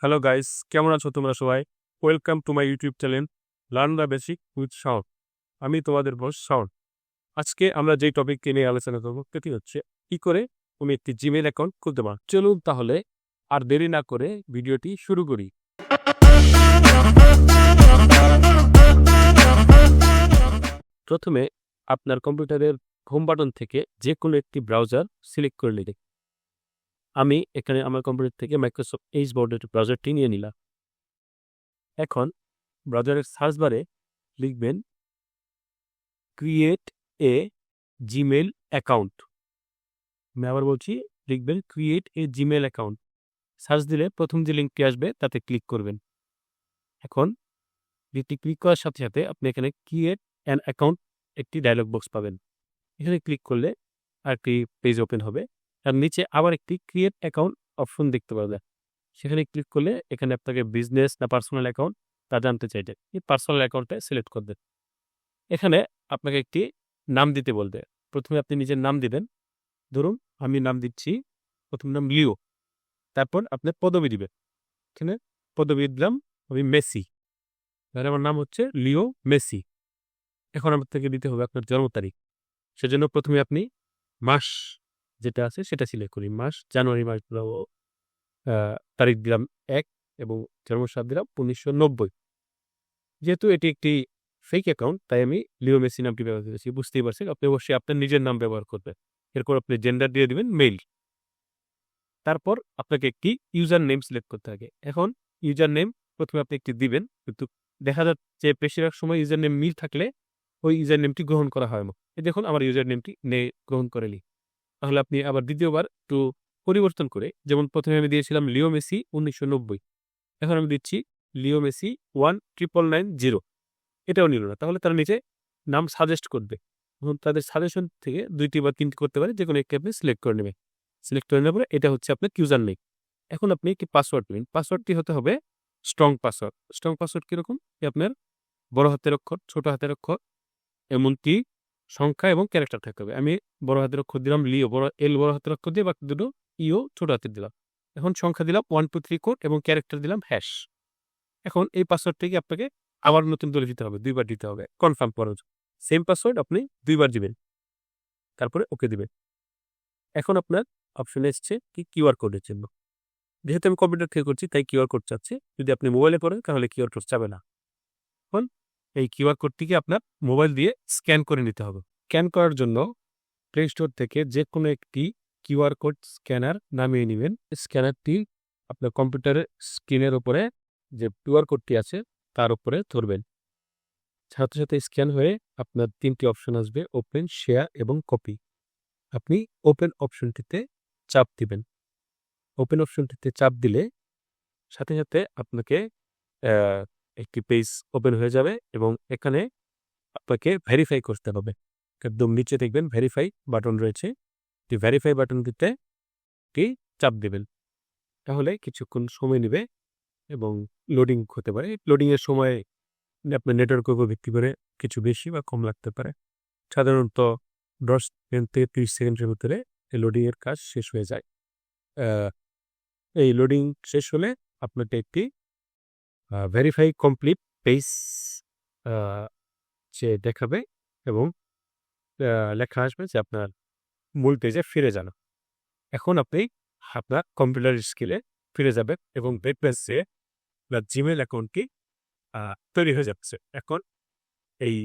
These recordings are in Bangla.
হ্যালো গাইস, কেমন আছো তোমরা সবাই? Welcome to my YouTube channel learn the basic with sound. আমি তোমাদের বস সাউন্ড। আজকে আমরা যেই টপিক নিয়ে আলোচনা করবো সেটি হচ্ছে কি করে তুমি একটি জিমেল অ্যাকাউন্ট খুলতে পারো। চলুন তাহলে আর দেরি না করে ভিডিওটি শুরু করি। প্রথমে আপনার কম্পিউটারের হোম বাটন থেকে যে কোনো একটি ব্রাউজার সিলেক্ট করে নিন। আমি এখানে আমার কম্পিউটার থেকে মাইক্রোসফট এজ বোর্ডের ব্রাউজারটি নিয়ে নিলাম। এখন ব্রাউজারের সার্চ বারে লিখবেন ক্রিয়েট এ জিমেল অ্যাকাউন্ট। আমি আবার বলছি, লিখবেন create a Gmail account. Search দিলে প্রথম যে লিঙ্কটি আসবে তাতে ক্লিক করবেন। এখন লিঙ্কটি ক্লিক করার সাথে সাথে আপনি এখানে ক্রিয়েট অ্যান অ্যাকাউন্ট একটি ডায়লগ বক্স পাবেন। এখানে ক্লিক করলে আরেকটি পেজ ওপেন হবে। তার নিচে আবার একটি ক্রিয়েট অ্যাকাউন্ট অপশন দেখতে পাবেন। সেখানে ক্লিক করলে এখানে আপনাকে বিজনেস না পার্সোনাল অ্যাকাউন্ট তা জানতে চাইবে। এই পার্সোনাল অ্যাকাউন্টটা সিলেক্ট করবেন। এখানে আপনাকে একটি নাম দিতে বলবে। প্রথমে আপনি নিজের নাম দিবেন। ধরুন আমি নাম দিচ্ছি, প্রথম নাম লিও। তারপর আপনি পদবি দিবেন। এখানে পদবি দিলাম আমি মেসি। তাহলে আমার নাম হচ্ছে লিও মেসি। এখন আমার থেকে দিতে হবে আপনার জন্ম তারিখ। সেজন্য প্রথমে আপনি মাস যেটা আছে সেটা সিলেক্ট করি। মাস জানুয়ারি মাস তারিখ দিলাম ১ এবং জন্মসাল দিলাম ১৯৯০। যেহেতু এটি একটি ফেক অ্যাকাউন্ট তাই আমি লিও মেসি নামটি ব্যবহার করেছি। বুঝতেই পারছেন, আপনি অবশ্যই আপনার নিজের নাম ব্যবহার করবেন। এরপর আপনি জেন্ডার দিয়ে দিবেন মেল। তারপর আপনাকে একটি ইউজার নেম সিলেক্ট করতে হবে। এখন ইউজার নেম প্রথমে আপনি একটি দিবেন, কিন্তু দেখা যাচ্ছে বেশিরভাগ সময় ইউজার নেম মিল থাকলে ওই ইউজার নেমটি গ্রহণ করা হয় না। এই দেখুন আমার ইউজার নেমটি গ্রহণ করেনি। তাহলে আপনি আবার দ্বিতীয়বার একটু পরিবর্তন করে, যেমন প্রথমে আমি দিয়েছিলাম লিও মেসি ১৯৯০, এখন আমি দিচ্ছি লিও মেসি ১৯৯৯০। এটাও নিল না। তাহলে তারা নিচে নাম সাজেস্ট করবে। তাদের সাজেশন থেকে ২টি বা ৩টি করতে পারে, যে কোনো একটি আপনি সিলেক্ট করে নেবেন। সিলেক্ট করে নেওয়ার পরে এটা হচ্ছে আপনার ইউজার নেম। এখন আপনি একটি পাসওয়ার্ড নেবেন। পাসওয়ার্ডটি হতে হবে স্ট্রং পাসওয়ার্ড। স্ট্রং পাসওয়ার্ড কীরকম? আপনার বড় হাতের অক্ষর, ছোট হাতের অক্ষর, এমনকি সংখ্যা এবং ক্যারেক্টার থাকতে হবে। আমি বড় হাতের অক্ষর দিলাম লিও, এল বড় হাতের অক্ষর দিয়ে, বাকি দুটো ইও ছোট হাতের দিলাম। এখন সংখ্যা দিলাম 1 2 3 কোড এবং ক্যারেক্টার দিলাম হ্যাশ। এখন এই পাসওয়ার্ডটিকে আপনাকে আবার নতুন করে দিতে হবে, ২ বার দিতে হবে কনফার্ম করার জন্য। সেম পাসওয়ার্ড আপনি ২ বার দিবেন, তারপরে ওকে দিবেন। এখন আপনার অপশনে এসছে কি কিউআর কোডের জন্য। যেহেতু আমি কম্পিউটার থেকে করছি তাই কিউআর কোড চাচ্ছে। যদি আপনি মোবাইলে করেন তাহলে কিউআর কোড চাবে না। এখন এই কিউআর কোডটিকে আপনার মোবাইল দিয়ে স্ক্যান করে নিতে হবে। স্ক্যান করার জন্য প্লে স্টোর থেকে যে কোনো একটি কিউআর কোড স্ক্যানার নামিয়ে নেবেন। স্ক্যানারটি আপনার কম্পিউটারের স্ক্রিনের উপরে যে কিউআর কোডটি আছে তার উপরে ধরবেন। সাথে সাথে স্ক্যান হয়ে আপনার ৩টি অপশন আসবে, ওপেন, শেয়ার এবং কপি। আপনি ওপেন অপশনটিতে চাপ দিবেন। ওপেন অপশনটিতে চাপ দিলে সাথে সাথে আপনাকে একটি পেজ ওপেন হয়ে যাবে এবং এখানে আপনাকে ভেরিফাই করতে হবে। একদম নিচে দেখবেন ভেরিফাই বাটন রয়েছে। ভেরিফাই বাটনটিতে চাপ দেবেন। তাহলে কিছুক্ষণ সময় নেবে এবং লোডিং হতে পারে। লোডিংয়ের সময় আপনার নেটওয়ার্কের উপর ভিত্তি করে কিছু বেশি বা কম লাগতে পারে। সাধারণত ১০ থেকে ৩০ সেকেন্ডের ভিতরে এই লোডিংয়ের কাজ শেষ হয়ে যায়। এই লোডিং শেষ হলে আপনাকে একটি ভেরিফাই কমপ্লিট পেজ সে দেখাবে এবং লেখা আসবে যে আপনার মূল পেজে ফিরে যান। এখন আপনি আপনার কম্পিউটার স্ক্রিনে ফিরে যাবেন এবং দেখবেন যে আপনার জিমেল অ্যাকাউন্টটি তৈরি হয়ে যাচ্ছে। এখন এই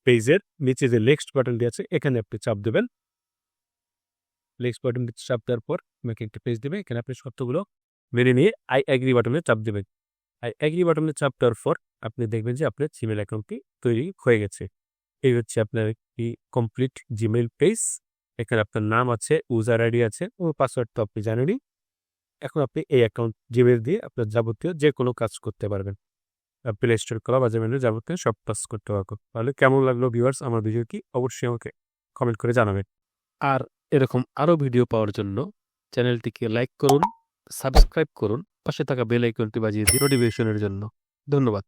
পেজের নিচে যে নেক্সট বাটনটি আছে এখানে আপনি চাপ দেবেন। নেক্সট বাটনটি চাপ দেওয়ার পর আপনাকে একটি পেজ দেবে। এখানে আপনি শর্তগুলো মেনে নিয়ে আই অ্যাগ্রি বাটনে চাপ দেবেন। আই অ্যাগ্রি বাটনে চাপ দেওয়ার পর আপনি দেখবেন যে আপনার জিমেল অ্যাকাউন্টটি তৈরি হয়ে গেছে। এই হচ্ছে আপনার একটি কমপ্লিট জিমেল পেজ। এখানে আপনার নাম আছে, ইউজার আইডি আছে ও পাসওয়ার্ড তো আপনি জানেনই। এখন আপনি এই অ্যাকাউন্ট জিমেল দিয়ে আপনার যাবতীয় যে কোনো কাজ করতে পারবেন। প্লে স্টোর করা বা জিমেলের যাবতীয় সব কাজ করতে পারবেন। তাহলে কেমন লাগলো ভিউয়ার্স আমার ভিডিওটি অবশ্যই আমাকে কমেন্ট করে জানাবেন। আর এরকম আরও ভিডিও পাওয়ার জন্য চ্যানেলটিকে লাইক করুন, সাবস্ক্রাইব করুন, পাশে থাকা বেল আইকনটি বাজিয়ে দিন নোটিফিকেশনের জন্য। ধন্যবাদ।